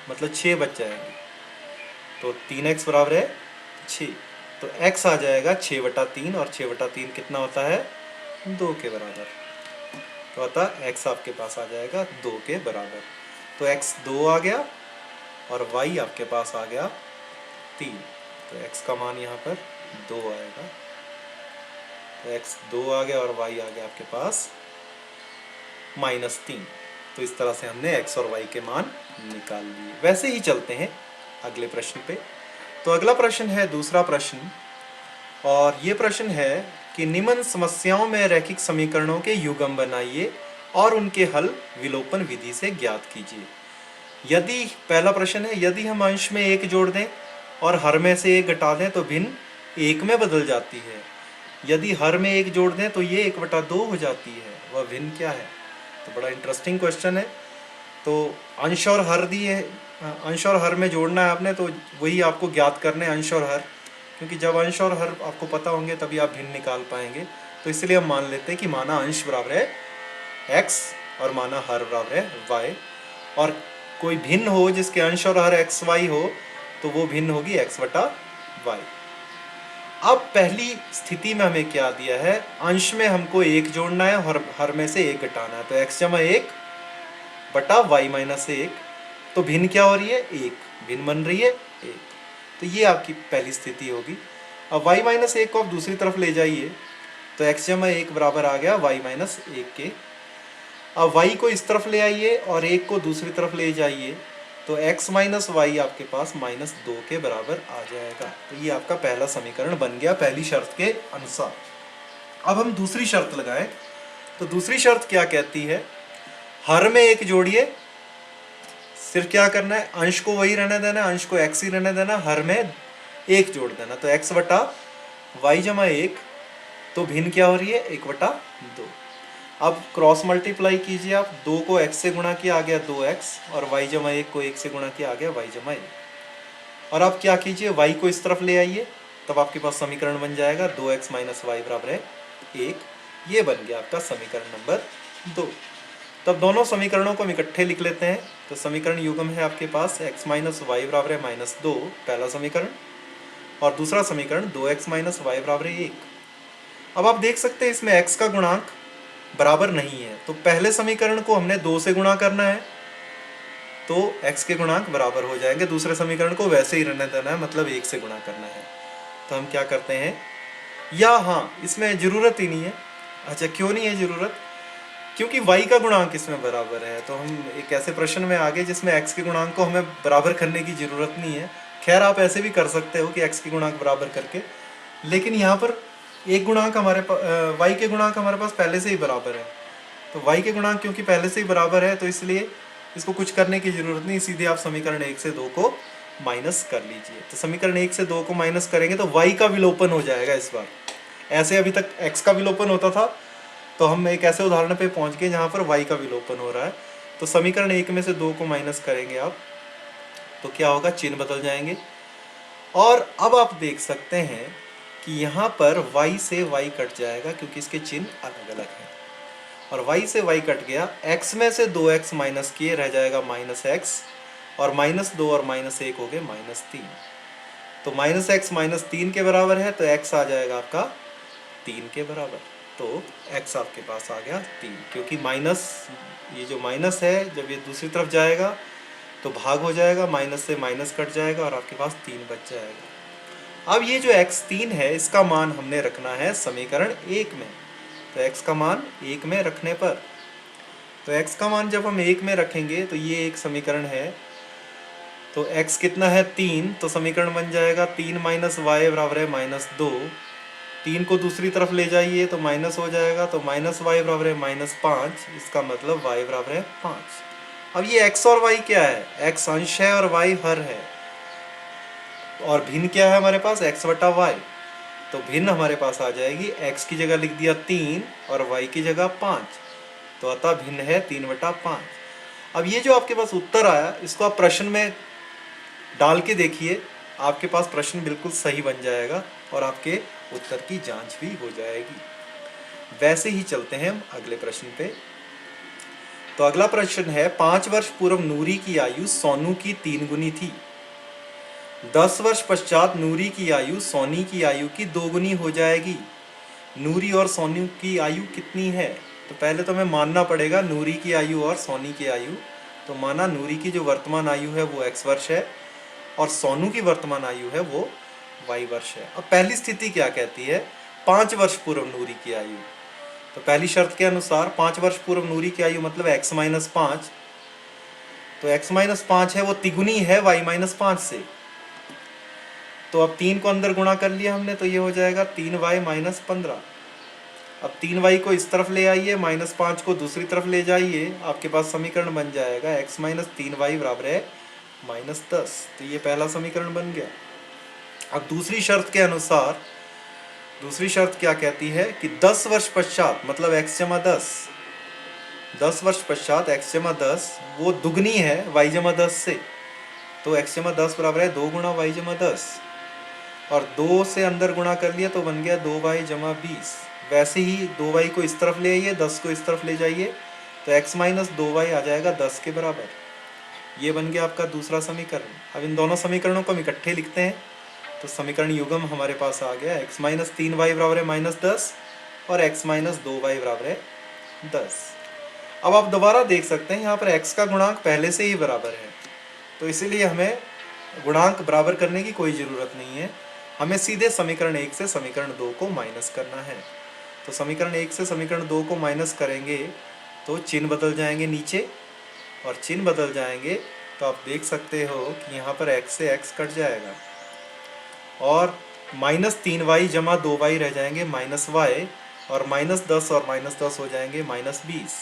मतलब 6 बच जाएंगे। तो 3x बराबर है 6, तो x आ जाएगा 6/3, और 6/3 कितना होता है, 2 के बराबर। तो अतः x आपके पास आ जाएगा 2 के बराबर। तो x 2 आ गया, और y आपके पास आ गया 3। तो x का मान यहाँ पर 2 आएगा। तो x 2 आ गया, और y आ गया आपके पास -3। तो इस तरह से हमने x और y के मान निकाल लिए। वैसे ही चलते हैं अगले प्रश्न पे। तो अगला प्रश्न है दूसरा प्रश्न, और ये प्रश्न है कि निम्न समस्याओं में रैखिक समीकरणों के युग्म बनाइए और उनके हल विलोपन विधि से ज्ञात कीजिए। यदि, पहला प्रश्न है, यदि हम अंश में 1 जोड़ दें और हर में से 1 घटा दें तो भिन्न 1 में बदल जाती है। यदि हर में 1 जोड़ दें तो ये 1/2 हो जाती है। वह भिन्न क्या है? तो बड़ा इंटरेस्टिंग क्वेश्चन है। तो अंश और हर दिए, अंश और हर में जोड़ना है आपने, तो वही आपको ज्ञात करने अंश और हर, क्योंकि जब अंश और हर आपको पता होंगे तभी आप भिन्न निकाल पाएंगे। तो इसलिए हम मान लेते हैं कि माना अंश बराबर है x और माना हर बराबर है y, और कोई भिन्न हो जिसके अंश और हर x y हो तो वो भिन्न होगी x/y। अब पहली स्थिति में हमें क्या दिया है, अंश में हमको 1 जोड़ना है और हर में से 1 घटाना है, तो x जमा 1/y - 1। तो भिन्न क्या हो रही है, 1, भिन्न बन रही है 1। तो ये आपकी पहली स्थिति होगी। अब y - 1 को आप दूसरी तरफ ले जाइए, तो x जमा 1 बराबर आ गया y - 1 के। अब y को इस तरफ ले आइए और 1 को दूसरी तरफ ले जाइए, तो x - y आपके पास -2 के बराबर आ जाएगा। तो ये आपका पहला समीकरण बन गया पहली शर्त के अनुसार। अब हम दूसरी शर्त लगाएं, तो दूसरी शर्त क्या कहती है, हर में 1 जोड़िए, सिर्फ क्या करना है, अंश को वही रहने देना, अंश को x ही रहने देना, हर में 1 जोड़ देना, तो x/y जमा 1। तो भिन्न क्या हो रही है, 1/2। अब क्रॉस मल्टीप्लाई कीजिए आप, 2 को x से गुणा किया आ गया 2x, और y जमा 1 को 1 से गुणा किया आ गया y जमा 1। और अब क्या कीजिए, y को इस तरफ ले आइए, तब आपके पास समीकरण बन जाएगा 2x - y बराबर है 1। ये बन गया आपका समीकरण नंबर 2। तब दोनों समीकरणों को हम इकट्ठे लिख लेते हैं। तो समीकरण युग्म है आपके पास x माइनस वाई बराबर है -2, पहला समीकरण, और दूसरा समीकरण 2x माइनस वाई बराबर है 1। अब आप देख सकते हैं इसमें x का गुणांक बराबर नहीं है, तो पहले समीकरण को हमने 2 से गुणा करना है तो x के गुणांक बराबर हो जाएंगे, दूसरे समीकरण को वैसे ही रहने देना है, मतलब 1 से गुणा करना है। तो हम क्या करते हैं, या हाँ इसमें ज़रूरत ही नहीं है। अच्छा, क्यों नहीं है ज़रूरत? क्योंकि y का गुणांक इसमें बराबर है। तो हम एक ऐसे प्रश्न में आ गए जिसमें x के गुणांक को हमें बराबर करने की ज़रूरत नहीं है। खैर आप ऐसे भी कर सकते हो कि x के गुणांक बराबर करके, लेकिन यहाँ पर एक गुणांक हमारे पास y के गुणांक हमारे पास पहले से ही बराबर है। तो y के गुणांक क्योंकि पहले से ही बराबर है तो इसलिए इसको कुछ करने की ज़रूरत नहीं, सीधे आप समीकरण 1 से 2 को माइनस कर लीजिए। तो समीकरण 1 से 2 को माइनस करेंगे तो y का विलोपन हो जाएगा इस बार। ऐसे अभी तक x का विलोपन होता था, तो हम एक ऐसे उदाहरण पे पहुंच गए जहाँ पर y का विलोपन हो रहा है। तो समीकरण 1 में से 2 को माइनस करेंगे आप, तो क्या होगा, चिन्ह बदल जाएंगे। और अब आप देख सकते हैं कि यहाँ पर y से y कट जाएगा क्योंकि इसके चिन्ह अलग अलग हैं। और y से y कट गया, x में से 2x माइनस किए रह जाएगा -x, और -2 और -1 हो गए -3। तो -x -3 के बराबर है, तो x आ जाएगा आपका 3 के बराबर। तो x आपके पास आ गया 3, क्योंकि माइनस, ये जो माइनस है जब ये दूसरी तरफ जाएगा तो भाग हो जाएगा, माइनस से माइनस कट जाएगा और आपके पास 3 बच जाएगा। अब ये जो x3 है इसका मान हमने रखना है समीकरण 1 में। तो x का मान 1 में रखने पर, तो x का मान जब हम 1 में रखेंगे तो ये एक समीकरण है। तो x कितना है, 3, तो समीकरण बन जाएगा 3 माइनस वाई बराबर है -2। 3 को दूसरी तरफ ले जाइए तो माइनस हो जाएगा, तो माइनस वाई बराबर है -5, इसका मतलब y बराबर है 5। अब ये x और y क्या है, x अंश है और y हर है, और भिन्न क्या है हमारे पास, x बटा y। तो भिन्न हमारे पास आ जाएगी, x की जगह लिख दिया 3 और y की जगह 5, तो अतः भिन्न है 3/5। अब ये जो आपके पास उत्तर आया इसको आप प्रश्न में डाल के देखिए, आपके पास प्रश्न बिल्कुल सही बन जाएगा और आपके उत्तर की जांच भी हो जाएगी। वैसे ही चलते हैं हम अगले प्रश्न पे। तो अगला प्रश्न है, 5 वर्ष पूर्व नूरी की आयु सोनू की 3 गुनी थी। 10 वर्ष पश्चात नूरी की आयु सोनी की आयु की 2 गुनी हो जाएगी। नूरी और सोनू की आयु कितनी है? तो पहले तो हमें मानना पड़ेगा नूरी की आयु और सोनी की आयु। तो माना नूरी की जो वर्तमान आयु है वो x वर्ष है और सोनू की वर्तमान आयु है वो y वर्ष है। अब पहली स्थिति क्या कहती है, 5 वर्ष पूर्व नूरी की आयु। तो पहली शर्त के अनुसार 5 वर्ष पूर्व नूरी की आयु मतलब x - 5, तो x - 5 है वो तिगुनी है y - 5 से। तो अब 3 को अंदर गुणा कर लिया हमने, तो ये हो जाएगा 3y - 15। अब 3y को इस तरफ ले आइए, -5 को दूसरी तरफ ले जाइए, आपके पास समीकरण बन जाएगा x - 3y बराबर है -10। तो ये पहला समीकरण बन गया। अब दूसरी शर्त के अनुसार, दूसरी शर्त क्या कहती है कि 10 वर्ष पश्चात मतलब x जमा 10, 10 वर्ष पश्चात x जमा 10 वो दुगनी है y जमा 10 से। तो x जमा 10 बराबर है 2 गुणा y जमा 10, और 2 से अंदर गुणा कर लिया तो बन गया 2y जमा 20। वैसे ही 2y को इस तरफ ले आइए, 10 को इस तरफ ले जाइए, तो x - 2y आ जाएगा 10 के बराबर। ये बन गया आपका दूसरा समीकरण। अब इन दोनों समीकरणों को हम इकट्ठे लिखते हैं। तो समीकरण युग्म हमारे पास आ गया, x - 3y बराबर है -10 और x - 2y बराबर है 10। अब आप दोबारा देख सकते हैं यहाँ पर x का गुणांक पहले से ही बराबर है, तो इसीलिए हमें गुणांक बराबर करने की कोई ज़रूरत नहीं है। हमें सीधे समीकरण 1 से समीकरण 2 को माइनस करना है। तो समीकरण 1 से समीकरण 2 को माइनस करेंगे तो चिन्ह बदल जाएंगे नीचे, और चिन्ह बदल जाएंगे तो आप देख सकते हो कि यहाँ पर x से x कट जाएगा और -3y जमा 2y रह जाएंगे -y, और -10 और -10 हो जाएंगे -20।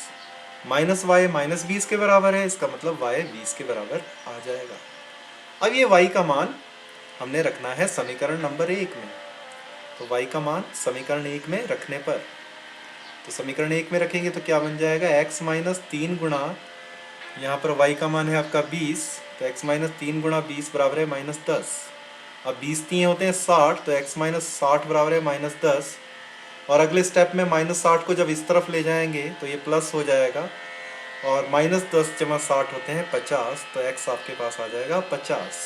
-y -20 के बराबर है, इसका मतलब y 20 के बराबर आ जाएगा। अब ये y का मान हमने रखना है समीकरण नंबर 1 में। तो y का मान समीकरण 1 में रखने पर, तो समीकरण 1 में रखेंगे तो क्या बन जाएगा, x - 3 गुणा, यहाँ पर y का मान है आपका 20, तो x - 3 गुणा 20 बराबर है -10। अब 20 3 होते हैं 60, तो x - 60 बराबर है -10, और अगले स्टेप में -60 को जब इस तरफ ले जाएंगे तो ये प्लस हो जाएगा, और -10 जमा 60 होते हैं 50, तो x आपके पास आ जाएगा 50।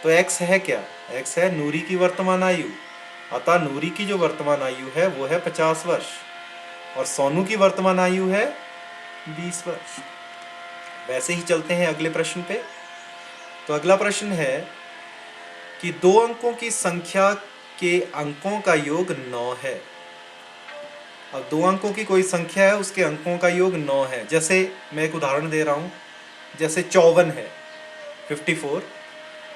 तो x है क्या? x है नूरी की वर्तमान आयु। अतः नूरी की जो वर्तमान आयु है वो है 50 वर्ष, और सोनू की वर्तमान आयु है 20 वर्ष। वैसे ही चलते हैं अगले प्रश्न पे। तो अगला प्रश्न है कि 2 अंकों की संख्या के अंकों का योग 9 है। अब 2 अंकों की कोई संख्या है, उसके अंकों का योग 9 है। जैसे मैं एक उदाहरण दे रहा हूँ, जैसे 54 है 54,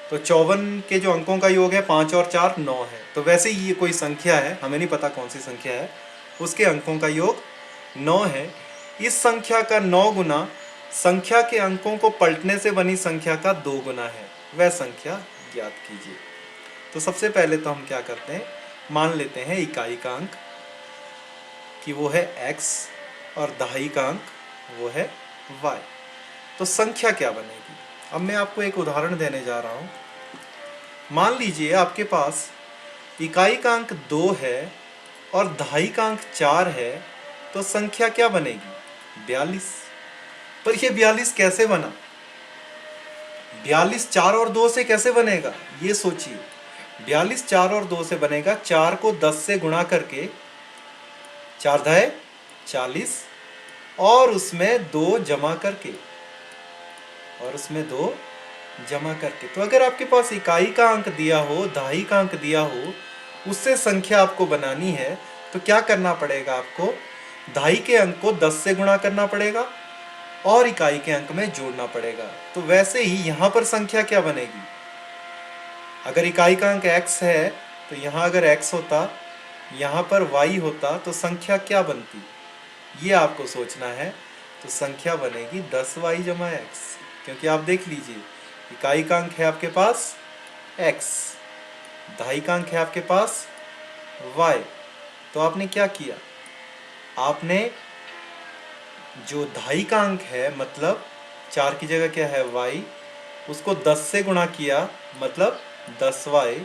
तो 54 के जो अंकों का योग है 5 और 4 9 है। तो वैसे ही ये कोई संख्या है, हमें नहीं पता कौन सी संख्या है, उसके अंकों का योग 9 है। इस संख्या का 9 गुना संख्या के अंकों को पलटने से बनी संख्या का 2 गुना है, वह संख्या ज्ञात कीजिए। तो सबसे पहले तो हम क्या करते हैं, मान लेते हैं इकाई का अंक कि वो है x और दहाई का अंक वो है y। तो संख्या क्या बनेगी? अब मैं आपको एक उदाहरण देने जा रहा हूँ। मान लीजिए आपके पास इकाई का अंक 2 है और दहाई का अंक 4 है, तो संख्या क्या बनेगी? 42। पर ये 42 कैसे बना? 42 4 और 2 से कैसे बनेगा, ये सोचिए। 42 4 और 2 से बनेगा 4 को 10 से गुणा करके, 4 दहाई 40, और उसमें 2 जमा करके, तो अगर आपके पास इकाई का अंक दिया हो, दहाई का अंक दिया हो, उससे संख्या आपको बनानी है, तो क्या करना पड़ेगा आपको? दहाई के अंक को 10 से गुणा करना पड़ेगा और इकाई के अंक में जोड़ना पड़ेगा। तो वैसे ही यहाँ पर संख्या क्या बनेगी? अगर इकाई का अंक x है तो यहाँ अगर x होता, यहाँ पर y होता, तो संख्या क्या बनती, ये आपको सोचना है। तो संख्या बनेगी 10y जमा x, क्योंकि आप देख लीजिए इकाई का अंक है आपके पास x, दहाई का अंक है आपके पास y। तो आपने क्या किया, आपने जो दहाई का अंक है मतलब 4 की जगह क्या है y, उसको 10 से गुणा किया मतलब 10y,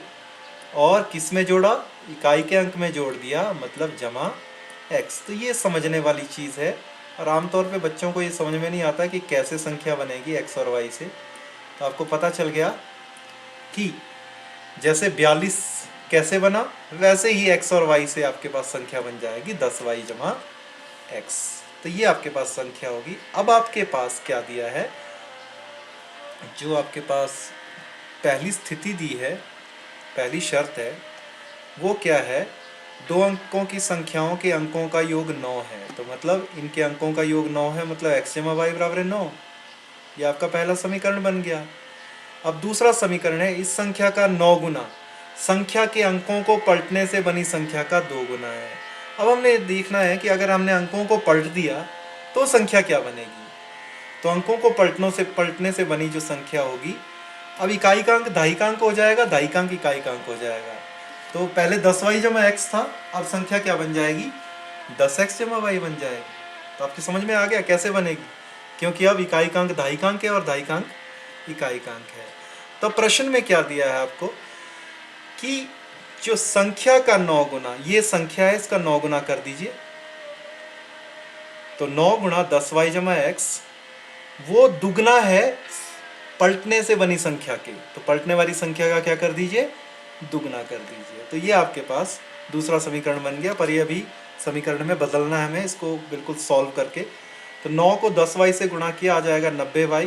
और किस में जोड़ा? इकाई के अंक में जोड़ दिया मतलब जमा x। तो ये समझने वाली चीज़ है, और आमतौर पे बच्चों को ये समझ में नहीं आता कि कैसे संख्या बनेगी x और y से। तो आपको पता चल गया कि जैसे 42 कैसे बना, वैसे ही x और y से आपके पास संख्या बन जाएगी 10y जमा x। तो ये आपके पास संख्या होगी। अब आपके पास क्या दिया है, जो आपके पास पहली स्थिति दी है, पहली शर्त है, वो क्या है? 2 अंकों की संख्याओं के अंकों का योग 9 है। तो मतलब इनके अंकों का योग 9 है, मतलब x जमा y बराबर है 9। ये आपका पहला समीकरण बन गया। अब दूसरा समीकरण है, इस संख्या का 9 गुना संख्या के अंकों को पलटने से बनी संख्या का 2 गुना है। अब हमने देखना है कि अगर हमने अंकों को पलट दिया तो संख्या क्या बनेगी। तो अंकों को पलटने से बनी जो संख्या होगी, अब इकाई का अंक दहाई का अंक हो जाएगा, दहाई का अंक इकाई का अंक हो जाएगा। तो पहले 10y जमा x था, अब संख्या क्या बन जाएगी? 10x जमा y बन जाएगी। तो आपकी समझ में आ गया कैसे बनेगी, क्योंकि अब इकाई का अंक दहाई का अंक है और दहाई का अंक इकाई का अंक है। तो प्रश्न में क्या दिया है आपको कि जो संख्या का 9 गुना, ये संख्या है, इसका 9 गुना कर दीजिए। तो 9 गुणा 10y जमा x, वो दुगना है पलटने से बनी संख्या के। तो पलटने वाली संख्या का क्या कर दीजिए? दुगना कर दीजिए। तो ये आपके पास दूसरा समीकरण बन गया। पर ये अभी समीकरण में बदलना है हमें, इसको बिल्कुल सॉल्व करके। तो 9 को 10y से गुणा किया आ जाएगा 90y,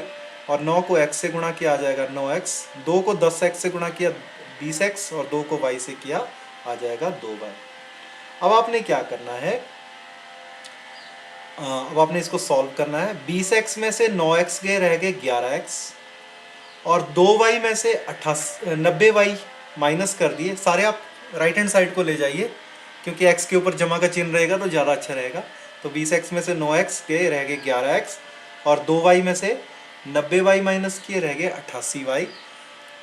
और 9 को x से गुणा किया आ जाएगा 9x, 2 को 10x से गुणा किया 20x, और 2 को y से किया आ जाएगा 2y। अब आपने क्या करना है, अब आपने इसको सॉल्व करना है। 20x में से 9x गए, रह गए 11x, और 2y में से 90y माइनस कर दिए। सारे आप राइट हैंड साइड को ले जाइए, क्योंकि x के ऊपर जमा का चिन्ह रहेगा तो ज़्यादा अच्छा रहेगा। तो 20x में से 9x गए, रह गए 11x, और 2y में से 90y माइनस किए, रह गए 88y।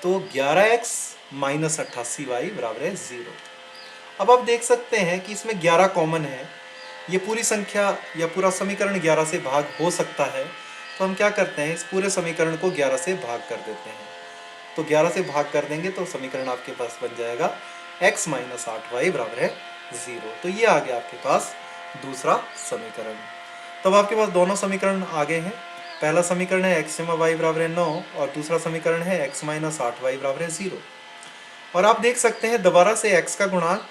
तो 11x माइनस 88y बराबर है 0। अब आप देख सकते हैं कि इसमें 11 कॉमन है। ये पूरी संख्या या पूरा समीकरण 11 से भाग हो सकता है। तो हम क्या करते हैं, इस पूरे समीकरण को 11 से भाग कर देते हैं। तो 11 से भाग कर देंगे तो समीकरण आपके पास बन जाएगा x माइनस 8y बराबर है 0। तो ये आ गया आपके पास दूसरा समीकरण। तब आपके पास दोनों समीकरण आ गए हैं। पहला समीकरण है x जमा y बराबर है 9 और दूसरा समीकरण है x माइनस 8y बराबर है 0। और आप देख सकते हैं दोबारा से x का गुणांक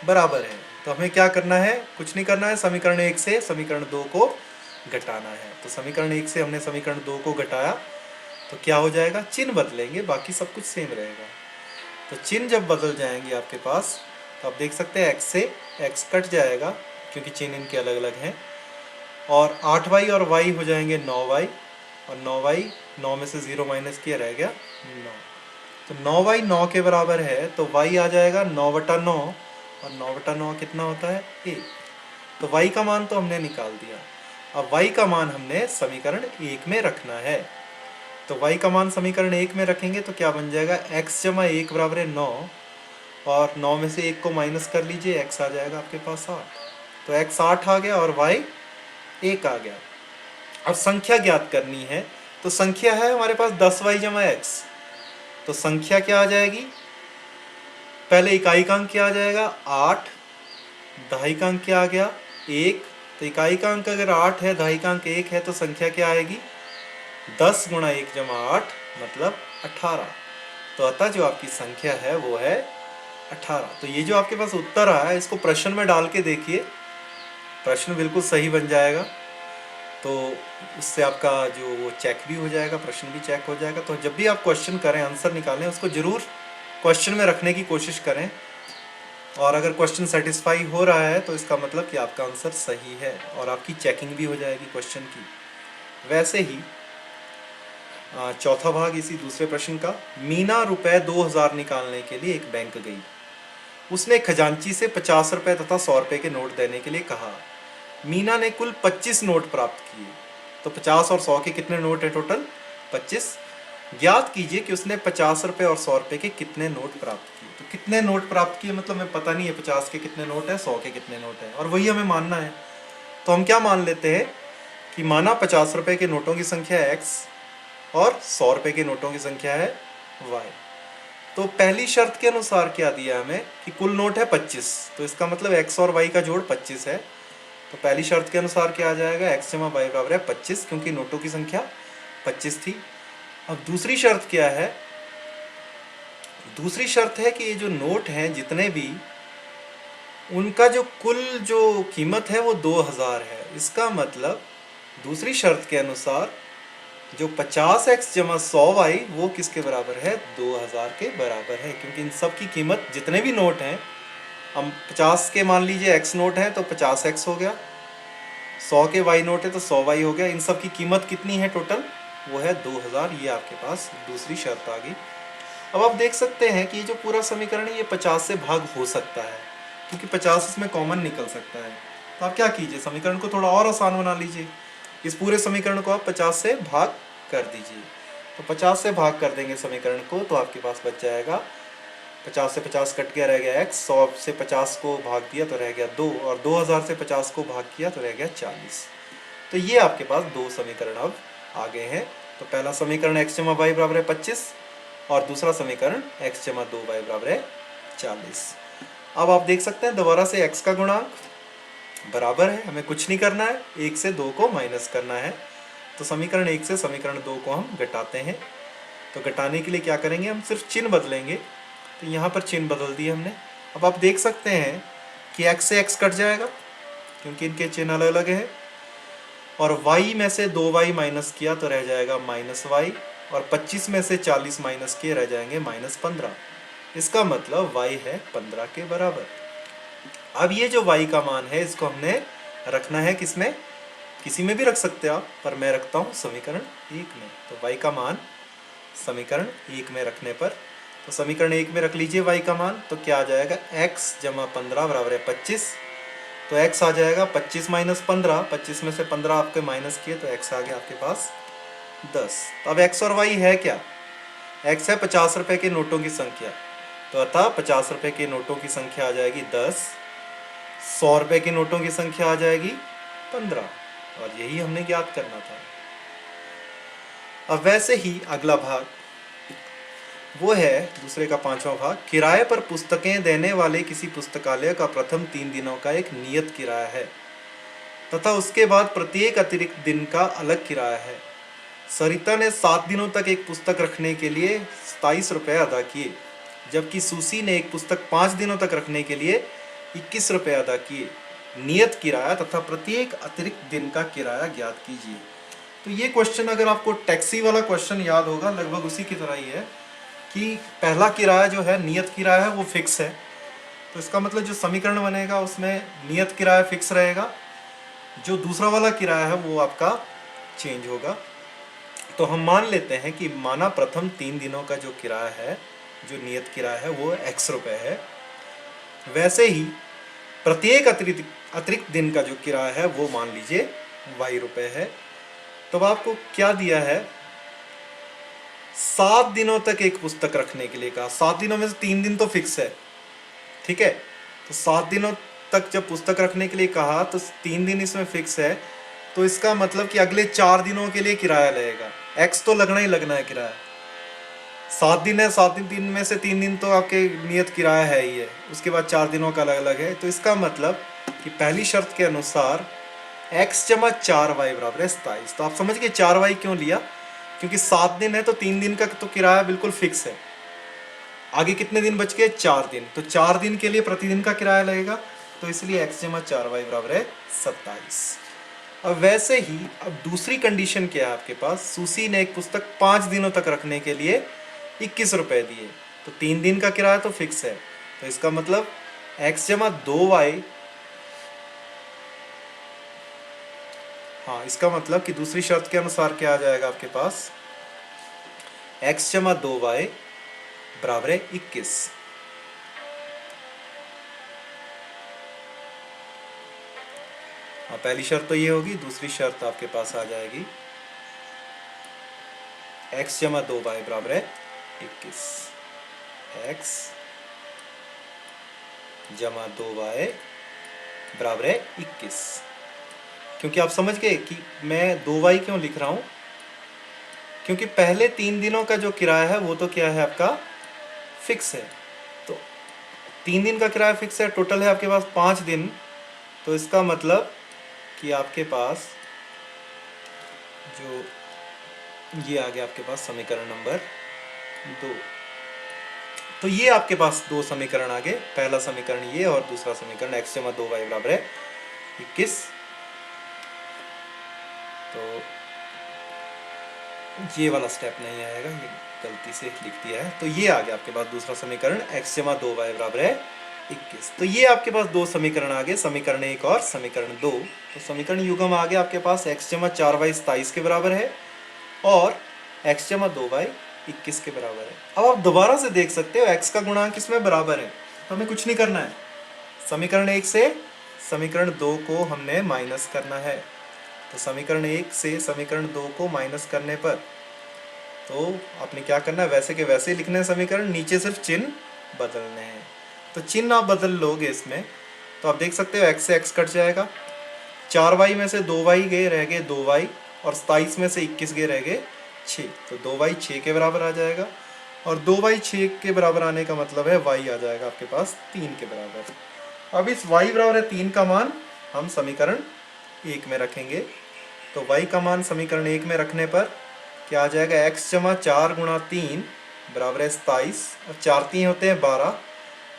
बराबर है। तो हमें क्या करना है, कुछ नहीं करना है, समीकरण 1 से समीकरण 2 को घटाना है। तो समीकरण 1 से हमने समीकरण 2 को घटाया तो क्या हो जाएगा, चिन्ह बदलेंगे, बाकी सब कुछ सेम रहेगा। तो चिन्ह जब बदल जाएंगे आपके पास तो आप देख सकते हैं x से x कट जाएगा क्योंकि चिन्ह इनके अलग अलग हैं, और 8y और y हो जाएंगे 9y, और 9y 9 में से 0 माइनस किया रह गया 9। तो 9y 9 के बराबर है तो y आ जाएगा 9/9, और 9/9 कितना होता है 1। तो y का मान तो हमने निकाल दिया। अब y का मान हमने समीकरण 1 में रखना है। तो y का मान समीकरण 1 में रखेंगे तो क्या बन जाएगा, x जमा 1 बराबर है 9, और 9 में से 1 को माइनस कर लीजिए, x आ जाएगा आपके पास 8। तो x 8 आ गया और y 1 आ गया। अब संख्या ज्ञात करनी है, तो संख्या है हमारे पास 10y जमा x। तो संख्या क्या आ जाएगी, पहले इकाई का अंक क्या आ जाएगा 8, दहाई का अंक क्या आ गया 1। तो इकाई का अंक अगर 8 है, दहाई का अंक 1 है, तो संख्या क्या आएगी 10 गुणा 1 जमा 8 मतलब 18। तो अतः जो आपकी संख्या है वो है 18। तो ये जो आपके पास उत्तर आया है इसको प्रश्न में डाल के देखिए, प्रश्न बिल्कुल सही बन जाएगा। तो उससे आपका जो वो चेक भी हो जाएगा, प्रश्न भी चेक हो जाएगा। तो जब भी आप क्वेश्चन करें, आंसर निकालें, उसको जरूर क्वेश्चन में रखने की कोशिश करें, और अगर क्वेश्चन सेटिस्फाई हो रहा है तो इसका मतलब कि आपका आंसर सही है और आपकी चेकिंग भी हो जाएगी क्वेश्चन की। वैसे ही चौथा भाग इसी दूसरे प्रश्न का, मीना रुपए 2000 निकालने के लिए एक बैंक गई। उसने खजांची से 50 रुपए तथा 100 रुपए के नोट देने के लिए कहा। मीना ने कुल 25 नोट प्राप्त किए। तो 50 और 100 के कितने नोट है टोटल 25। ज्ञात कीजिए कि उसने 50 रुपए और 100 रुपए के कितने नोट प्राप्त किए। तो कितने नोट प्राप्त किए मतलब हमें पता नहीं है 50 के कितने नोट है, 100 के कितने नोट है, और वही हमें मानना है। तो हम क्या मान लेते हैं कि माना 50 रुपए के नोटों की संख्या है x और 100 रुपए के नोटों की संख्या है y। तो पहली शर्त के अनुसार क्या दिया हमें कि कुल नोट है 25, तो इसका मतलब x और y का जोड़ 25 है। तो पहली शर्त के अनुसार क्या आ जाएगा, x जमा y बराबर है 25, क्योंकि नोटों की संख्या 25 थी। अब दूसरी शर्त क्या है, दूसरी शर्त है कि ये जो नोट हैं जितने भी, उनका जो कुल जो कीमत है वो 2000 है। इसका मतलब दूसरी शर्त के अनुसार जो 50x जमा 100y वो किसके बराबर है 2000 के बराबर है, क्योंकि इन सब की कीमत जितने भी नोट हैं, हम 50 के मान लीजिए x नोट है तो 50x हो गया, 100 के y नोट है तो 100y हो गया। इन सब की कीमत कितनी है टोटल, वो है 2000। ये आपके पास दूसरी शर्त आ गई। अब आप देख सकते हैं कि ये जो पूरा समीकरण है ये 50 से भाग हो सकता है, क्योंकि 50 इसमें कॉमन निकल सकता है। तो आप क्या कीजिए, समीकरण को थोड़ा और आसान बना लीजिए, इस पूरे समीकरण को आप 50 से भाग कर दीजिए। तो 50 से भाग कर देंगे समीकरण को तो आपके पास बच जाएगा 50 से 50 कट गया, रह गया x, 100 से 50 को भाग दिया तो रह गया 2, और 2000 से 50 को भाग किया तो रह गया 40। तो ये आपके पास दो समीकरण अब आ गए हैं। तो पहला समीकरण x जमा y बराबर है 25 और दूसरा समीकरण x जमा 2y बराबर है 40। अब आप देख सकते हैं दोबारा से x का गुणांक बराबर है, हमें कुछ नहीं करना है, 1 से 2 को माइनस करना है। तो समीकरण 1 से समीकरण 2 को हम घटाते हैं। तो घटाने के लिए क्या करेंगे, हम सिर्फ चिन्ह बदलेंगे। तो यहाँ पर चिन्ह बदल दिए हमने। अब आप देख सकते हैं कि x से x कट जाएगा क्योंकि इनके चिन्ह अलग अलग हैं, और y में से 2y माइनस किया तो रह जाएगा -y, और 25 में से 40 माइनस किए रह जाएंगे -15। इसका मतलब y है 15 के बराबर। अब ये जो y का मान है इसको हमने रखना है किसमें, किसी में भी रख सकते हो आप, पर मैं रखता हूँ समीकरण 1 में। तो y का मान समीकरण 1 में रखने पर, तो समीकरण 1 में रख लीजिए y का मान, तो क्या आ जाएगा x जमा 15 बराबर है 25। तो x आ जाएगा 25 माइनस 15, 25 में से 15 आपके माइनस किए तो x आ गया आपके पास 10। तो अब x और y है क्या, x है 50 रुपए के नोटों की संख्या, तो अतः 50 रुपए के नोटों की संख्या आ जाएगी 10, 100 रुपए के नोटों की संख्या आ जाएगी 15, और यही हमने ज्ञात करना था। अब वैसे ही अगला भाग, वो है दूसरे का 5वां भाग, किराए पर पुस्तकें देने वाले किसी पुस्तकालय का प्रथम 3 दिनों का एक नियत किराया है तथा उसके बाद प्रत्येक अतिरिक्त दिन का अलग किराया है। सरिता ने 7 दिनों तक एक पुस्तक रखने के लिए 27 रुपये अदा किए, जबकि सुसी ने एक पुस्तक 5 दिनों तक रखने के लिए 21 रुपये अदा किए। नियत किराया तथा प्रत्येक अतिरिक्त दिन का किराया ज्ञात कीजिए। तो ये क्वेश्चन अगर आपको टैक्सी वाला क्वेश्चन याद होगा, लगभग उसी की तरह ही है कि पहला किराया जो है नियत किराया है वो फिक्स है, तो इसका मतलब जो समीकरण बनेगा उसमें नियत किराया फिक्स रहेगा, जो दूसरा वाला किराया है वो आपका चेंज होगा। तो हम मान लेते हैं कि माना प्रथम 3 दिनों का जो किराया है, जो नियत किराया है वो x रुपये है, वैसे ही प्रत्येक अतिरिक्त दिन का जो किराया है वो मान लीजिए y रुपये है। तो अब आपको क्या दिया है, 7 दिनों तक एक पुस्तक रखने के लिए कहा। 7 दिनों में से 3 दिन तो फिक्स है, ठीक है। तो 7 दिनों तक जब पुस्तक रखने के लिए कहा तो 3 दिन इसमें फिक्स है, तो इसका मतलब कि अगले 4 दिनों के लिए किराया लगेगा। x तो लगना ही लगना है किराया। 7 दिन है, 7 दिन में से 3 दिन तो आपके नियत किराया है ही है, उसके बाद 4 दिनों का अलग अलग है। तो इसका मतलब कि पहली शर्त के अनुसार x जमा 4y बराबर है 27। तो आप समझ गए 4y क्यों लिया, क्योंकि 7 दिन है तो 3 दिन का तो किराया बिल्कुल फिक्स है। आगे कितने दिन बच गए, 4 दिन, तो 4 दिन के लिए प्रतिदिन का किराया लगेगा, तो इसलिए x जमा 4y बराबर है 27। अब वैसे ही अब दूसरी कंडीशन क्या है आपके पास, सुसी ने एक पुस्तक 5 दिनों तक रखने के लिए 21 रुपये दिए, तो 3 दिन का किराया तो फिक्स है, तो इसका मतलब x जमा 2y, हाँ इसका मतलब कि दूसरी शर्त के अनुसार क्या आ जाएगा आपके पास, x जमा 2y बराबर है 21। हाँ पहली शर्त तो ये होगी, दूसरी शर्त आपके पास आ जाएगी x जमा 2y बराबर है 21। x जमा 2y बराबर है 21। क्योंकि आप समझ गए कि मैं 2y क्यों लिख रहा हूँ, क्योंकि पहले 3 दिनों का जो किराया है वो तो क्या है आपका फिक्स है। तो 3 दिन का किराया फिक्स है, टोटल है आपके पास 5 दिन, तो इसका मतलब कि आपके पास जो ये आ गया आपके पास समीकरण नंबर 2। तो ये आपके पास 2 समीकरण आ गए, पहला समीकरण ये और दूसरा समीकरण x जमा 2y बराबर है 21। तो ये वाला स्टेप नहीं आएगा, ये गलती से लिख दिया है। तो ये आ गया आपके पास दूसरा समीकरण x जमा 2y बराबर है 21। तो ये आपके पास 2 समीकरण आ गए, समीकरण 1 और समीकरण 2। तो समीकरण युग्म आ गया आपके पास x जमा 4y 27 के बराबर है और x जमा 2y 21 के बराबर है। अब आप दोबारा से देख सकते हो x का गुणांक इसमें बराबर है, तो हमें कुछ नहीं करना है। समीकरण 1 से समीकरण 2 को हमने माइनस करना है, तो समीकरण 1 से समीकरण 2 को माइनस करने पर तो आपने क्या करना है, वैसे के वैसे लिखने हैं समीकरण, नीचे सिर्फ चिन्ह बदलने हैं। तो चिन्ह आप बदल लोगे इसमें, तो आप देख सकते हो x से x कट जाएगा, 4y में से 2y गए रह गए 2y, और 27 में से 21 गए रह गए 6, तो 2y 6 के बराबर आ जाएगा, और 2y 6 के बराबर आने का मतलब है y आ जाएगा आपके पास 3 के बराबर। अब इस y बराबर है 3 का मान हम समीकरण 1 में रखेंगे, तो y का मान समीकरण 1 में रखने पर क्या आ जाएगा, x जमा 4 गुणा 3 बराबर है 27, और 4 3 होते हैं 12,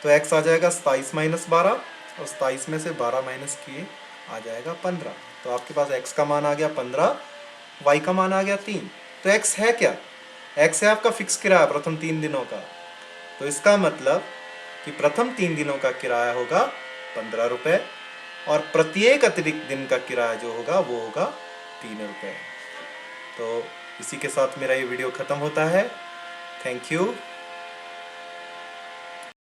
तो x आ जाएगा 27 माइनस 12, और 27 में से 12 माइनस किए आ जाएगा 15। तो आपके पास x का मान आ गया 15, y का मान आ गया 3। तो x है क्या, x है आपका फिक्स किराया प्रथम 3 दिनों का, तो इसका मतलब कि प्रथम 3 दिनों का किराया होगा 15 रुपये, और प्रत्येक अतिरिक्त दिन का किराया जो होगा वो होगा 3 रुपये। तो इसी के साथ मेरा ये वीडियो ख़त्म होता है। Thank you.